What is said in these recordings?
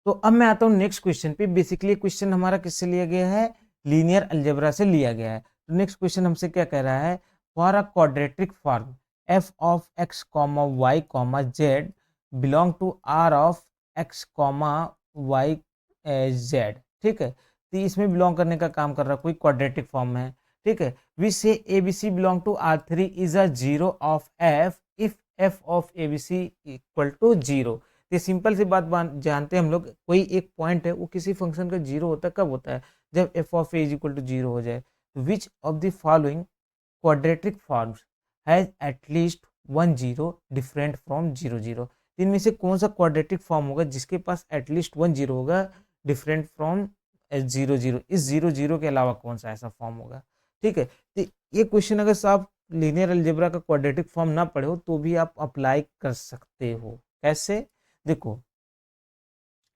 तो अब मैं आता हूँ नेक्स्ट क्वेश्चन पे। बेसिकली क्वेश्चन हमारा किससे लिया गया है, लीनियर अलजेब्रा से लिया गया है। तो नेक्स्ट क्वेश्चन हमसे क्या कह रहा है, for a quadratic form F of X comma Y comma Z belong to R of X comma Y Z. ठीक है, तो इसमें बिलोंग करने का काम कर रहा है, कोई क्वाड्रेटिक फॉर्म है। ठीक है, we say A B C belong to R three is a zero of F if F of A B C equal to zero. ये सिंपल सी बात जानते हैं हम लोग, कोई एक पॉइंट है वो किसी फंक्शन का जीरो होता है, कब होता है, जब F of A is equal to zero हो जाए। Which of the following quadratic forms has at least one zero different from zero zero. इनमें से कौन सा क्वाड्रेटिक फॉर्म होगा जिसके पास एटलीस्ट वन जीरो होगा डिफरेंट फ्रॉम जीरो जीरो, इस जीरो जीरो के अलावा कौन सा ऐसा फॉर्म होगा। ठीक है, तो ये क्वेश्चन अगर आप लीनियर अलजेब्रा का क्वाड्रेटिक फॉर्म ना पढ़े हो तो भी आप अप्लाई कर सकते हो। कैसे, देखो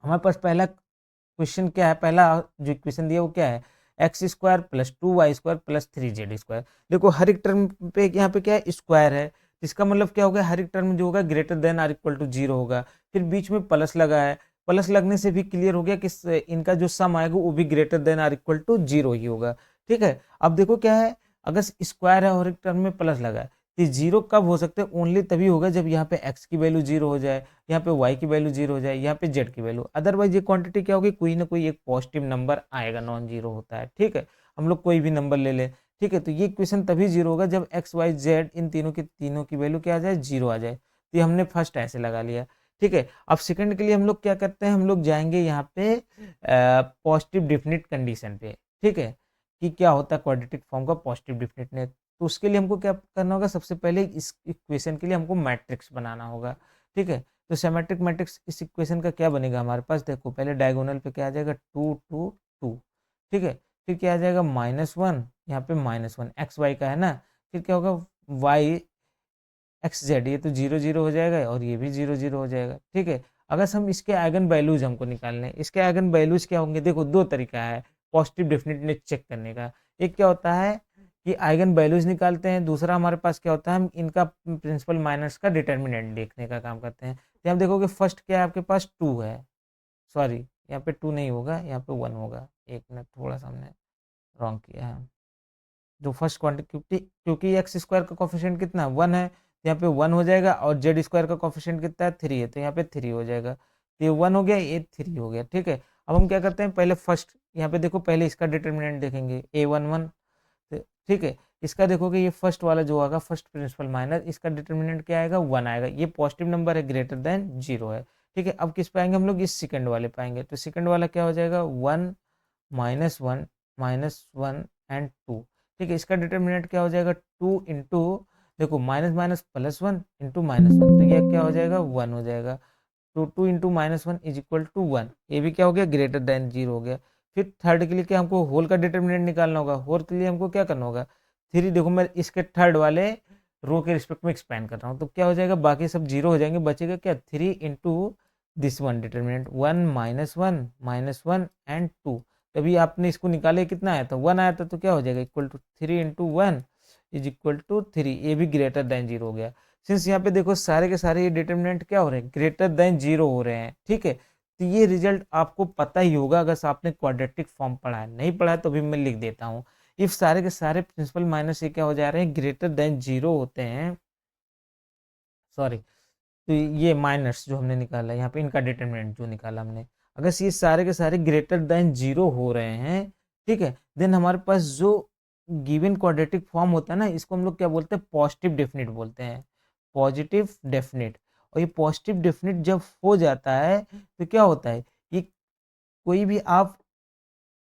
हमारे पास पहला क्वेश्चन क्या है, पहला जो क्वेश्चन दिया वो क्या है, X square plus two Y square plus three Z square. देखो हर एक टर्म पे यहाँ पे क्या है, स्क्वायर है, इसका मतलब क्या होगा, हर एक टर्म जो होगा greater than or equal to zero होगा। फिर बीच में प्लस लगा है, प्लस लगने से भी क्लियर हो गया कि इनका जो सम आएगा वो भी greater than or equal to zero ही होगा। ठीक है, अब देखो क्या है, अगर स्क्वायर है और एक टर्म में प्लस लगा है तो जीरो कब हो सकते हैं, ओनली तभी होगा जब यहाँ पे एक्स की वैल्यू जीरो हो जाए, यहाँ पे y की वैल्यू जीरो हो जाए, यहाँ पे z की वैल्यू। अदरवाइज ये क्वांटिटी क्या होगी, कोई ना कोई एक पॉजिटिव नंबर आएगा, नॉन जीरो होता है। ठीक है, हम लोग कोई भी नंबर ले ले। ठीक है, तो ये क्वेश्चन तभी जीरो होगा जब एक्स वाई जेड इन तीनों की वैल्यू क्या आ जाए, जीरो आ जाए। तो ये हमने फर्स्ट ऐसे लगा लिया। ठीक है, अब सेकंड के लिए हम लोग क्या करते हैं, हम लोग जाएंगे यहाँ पे पॉजिटिव डिफिनिट कंडीशन पे। ठीक है, कि क्या होता है क्वाड्रेटिक फॉर्म का पॉजिटिव डिफिनिटनेस। तो उसके लिए हमको क्या करना होगा, सबसे पहले इस इक्वेशन के लिए हमको मैट्रिक्स बनाना होगा। ठीक है, तो सिमेट्रिक मैट्रिक्स इस इक्वेशन का क्या बनेगा हमारे पास, देखो पहले डायगोनल पे क्या आ जाएगा, टू टू टू। ठीक है, फिर क्या आ जाएगा माइनस वन, यहाँ पे माइनस वन एक्स वाई का है ना, फिर क्या होगा वाई एक्स जेड, ये तो जीरो जीरो हो जाएगा और ये भी जीरो जीरो हो जाएगा। ठीक है, अगर हम इसके आइगन वैल्यूज हमको निकालने हैं, इसके आइगन वैल्यूज क्या होंगे, देखो दो तरीका है पॉजिटिव डेफिनेटनेस चेक करने का। एक क्या होता है कि आइगन वैल्यूज निकालते हैं, दूसरा हमारे पास क्या होता है, हम इनका प्रिंसिपल माइनस का डिटर्मिनेंट देखने का काम करते हैं। तो हम देखोगे फर्स्ट क्या है, आपके पास टू है, सॉरी यहाँ पे टू नहीं होगा, यहाँ पे वन होगा। एक मिनट, थोड़ा सा हमने रॉन्ग किया है। जो फर्स्ट क्वांटिटी, क्योंकि एक्स स्क्वायर का कोफिशिएंट कितना वन है, तो यहाँ पे वन हो जाएगा, और जेड स्क्वायर का कोफिशिएंट कितना है, थ्री है, तो यहाँ पे थ्री हो जाएगा। तो ये वन हो गया, ये थ्री हो गया। ठीक है, अब हम क्या करते हैं, पहले फर्स्ट यहाँ पे देखो, पहले इसका डिटर्मिनेंट देखेंगे ए वन वन। ठीक है, इसका देखोगे ये फर्स्ट वाला जो आएगा, फर्स्ट प्रिंसिपल माइनस इसका डिटर्मिनेंट क्या आएगा, वन आएगा, ये पॉजिटिव नंबर है, ग्रेटर देन जीरो है। ठीक है, अब किस पाएंगे हम लोग, इस सेकंड वाले पाएंगे। तो सेकंड वाला क्या हो जाएगा, one minus one and two. ठीक है, इसका डिटर्मिनेंट क्या हो जाएगा, टू इंटू, देखो minus minus plus one into minus one, तो ये क्या हो जाएगा, वन हो जाएगा। तो two into minus one is equal to one, ये भी क्या हो गया, ग्रेटर देन जीरो हो गया। फिर थर्ड के लिए क्या, हमको होल का डिटर्मिनेंट निकालना होगा, होल के लिए हमको क्या करना होगा, थ्री, देखो मैं इसके थर्ड वाले रो के रिस्पेक्ट में एक्सपेंड कर रहा हूँ, तो क्या हो जाएगा, बाकी सब जीरो हो जाएंगे, बचेगा क्या, three into this one determinant, one minus one and two. तभी आपने इसको निकाले, कितना आया था, वन आया था, तो क्या हो जाएगा, equal to three into one is equal to three, ये भी ग्रेटर देन जीरो हो गया। सिंस यहाँ पे देखो सारे के सारे ये डिटर्मिनेंट क्या हो रहे हैं, ग्रेटर देन जीरो हो रहे हैं। ठीक है, तो ये रिजल्ट आपको पता ही होगा अगर आपने क्वाड्रेटिक फॉर्म पढ़ा है, नहीं पढ़ा है तो भी मैं लिख देता हूँ। इफ सारे के सारे प्रिंसिपल माइनस ये क्या हो जा रहे हैं, ग्रेटर देन जीरो होते हैं, सॉरी, तो ये माइनस जो हमने निकाला यहाँ पे, इनका डिटर्मिनेंट जो निकाला हमने, अगर ये सारे के सारे ग्रेटर देन जीरो हो रहे हैं, ठीक है, देन हमारे पास जो गिवन क्वाड्रेटिक फॉर्म होता है ना, इसको हम लोग क्या बोलते हैं, पॉजिटिव डेफिनिट बोलते हैं, पॉजिटिव डेफिनिट। और ये पॉजिटिव डेफिनिट जब हो जाता है तो क्या होता है, ये कोई भी आप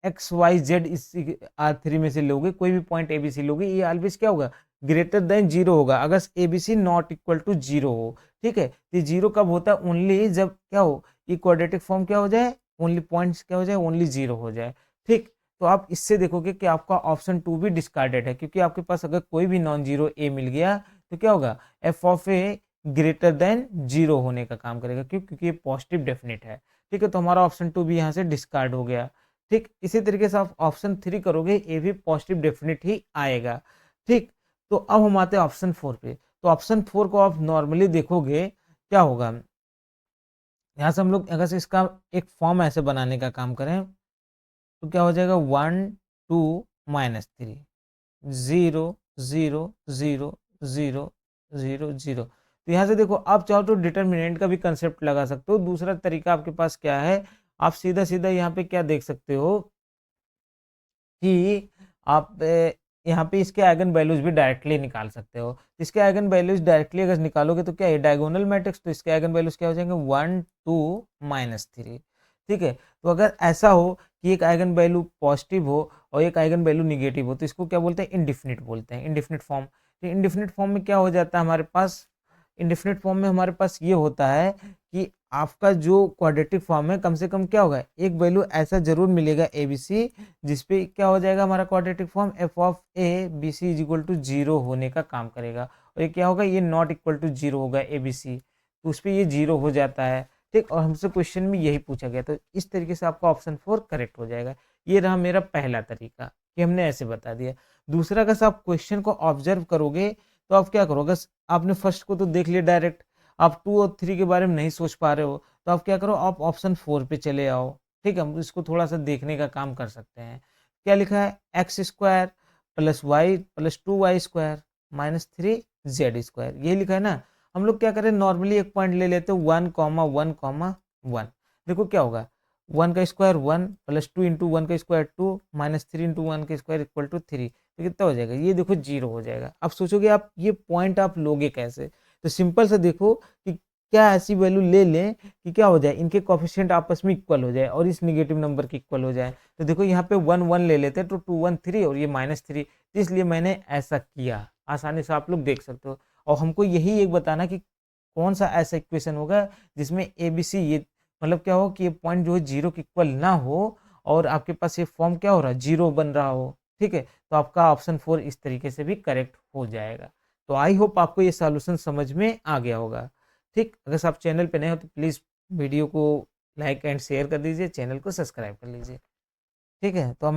एक्स वाई जेड इस आर थ्री में से लोगे, कोई भी पॉइंट ए बी सी लोगे, ये ऑलवेज क्या होगा, ग्रेटर देन जीरो होगा, अगर A B C not equal to zero हो। ठीक है, तो जीरो कब होता है, ओनली जब क्या हो, ये क्वाड्रेटिक फॉर्म क्या हो जाए, ओनली पॉइंट्स क्या हो जाए, ओनली जीरो हो जाए। ठीक, तो आप इससे देखोगे कि आपका ऑप्शन टू भी डिस्कार्डेड है, क्योंकि आपके पास अगर कोई भी नॉन जीरो ए मिल गया तो क्या होगा, F of A greater than zero होने का काम करेगा, क्यों, क्योंकि ये पॉजिटिव डेफिनेट है। ठीक है, तो हमारा ऑप्शन टू भी यहाँ से डिस्कार्ड हो गया। ठीक, इसी तरीके से आप ऑप्शन थ्री करोगे, ये भी पॉजिटिव डेफिनेट ही आएगा। ठीक, तो अब हम आते हैं ऑप्शन फोर पे। तो ऑप्शन फोर को आप नॉर्मली देखोगे क्या होगा, यहाँ से हम लोग अगर से इसका एक फॉर्म ऐसे बनाने का काम करें तो क्या हो जाएगा 1 2 -3 0 0 0 0 0 0। तो यहाँ से देखो आप चाहो तो डिटर्मिनेंट का भी कंसेप्ट लगा सकते हो। दूसरा तरीका आपके पास क्या है, आप सीधा सीधा यहाँ पे क्या देख सकते हो कि आप यहाँ पे इसके आइगन वैल्यूज भी डायरेक्टली निकाल सकते हो। इसके आइगन वैल्यूज डायरेक्टली अगर निकालोगे तो क्या है डायगोनल मैट्रिक्स, तो इसके आइगन वैल्यूज क्या हो जाएंगे 1 2 -3। ठीक है, तो अगर ऐसा हो कि एक आइगन वैल्यू पॉजिटिव हो और एक आइगन वैल्यू निगेटिव हो तो इसको क्या बोलते हैं इनडिफिनिट बोलते हैं, इनडिफिनिट फॉर्म। तो इनडिफिनिट फॉर्म में क्या हो जाता है हमारे पास, इनडिफिनिट फॉर्म में हमारे पास ये होता है कि आपका जो क्वाड्रेटिक फॉर्म है कम से कम क्या होगा एक वैल्यू ऐसा जरूर मिलेगा ए बी सी जिसपे क्या हो जाएगा हमारा quadratic form F of A B C is equal to zero होने का काम करेगा। और ये क्या होगा, ये नॉट इक्वल टू जीरो होगा ए बी सी, तो उस पर ये जीरो हो जाता है। ठीक, और हमसे क्वेश्चन में यही पूछा गया, तो इस तरीके से आपका ऑप्शन 4 करेक्ट हो जाएगा। ये रहा मेरा पहला तरीका कि हमने ऐसे बता दिया। दूसरा, अगर आप क्वेश्चन को ऑब्जर्व करोगे तो आप क्या करोगे, आपने फर्स्ट को तो देख लिया डायरेक्ट, आप 2 और 3 के बारे में नहीं सोच पा रहे हो तो आप क्या करो, आप ऑप्शन 4 पे चले आओ। ठीक है, हम इसको थोड़ा सा देखने का काम कर सकते हैं। क्या लिखा है, X square plus Y plus 2y² -3z², ये लिखा है ना। हम लोग क्या करें, नॉर्मली एक पॉइंट ले लेते हैं 1,1,1। देखो क्या होगा, 1 का स्क्वायर 1 प्लस 2 इंटू 1 का स्क्वायर 2 -3 इंटू 1 का स्क्वायर इक्वल टू 3, तो कितना हो जाएगा, ये देखो जीरो हो जाएगा। अब सोचोगे आप ये पॉइंट आप लोगे कैसे, तो सिंपल से देखो कि क्या ऐसी वैल्यू ले लें कि क्या हो जाए, इनके कोफिशिएंट आपस में इक्वल हो जाए और इस निगेटिव नंबर के इक्वल हो जाए। तो देखो यहाँ पे 1 1 ले लेते हैं तो 2 1 3 और ये -3, तो इसलिए मैंने ऐसा किया। आसानी से आप लोग देख सकते हो। और हमको यही एक बताना कि कौन सा ऐसा इक्वेशन होगा जिसमें ए बी सी ये मतलब क्या हो कि ये पॉइंट जो है जीरो के इक्वल ना हो और आपके पास ये फॉर्म क्या हो रहा है, जीरो बन रहा हो। ठीक है, तो आपका ऑप्शन 4 इस तरीके से भी करेक्ट हो जाएगा। तो आई होप आपको ये सॉल्यूशन समझ में आ गया होगा। ठीक, अगर आप चैनल पे नए हो तो प्लीज़ वीडियो को लाइक एंड शेयर कर दीजिए, चैनल को सब्सक्राइब कर लीजिए। ठीक है, तो हम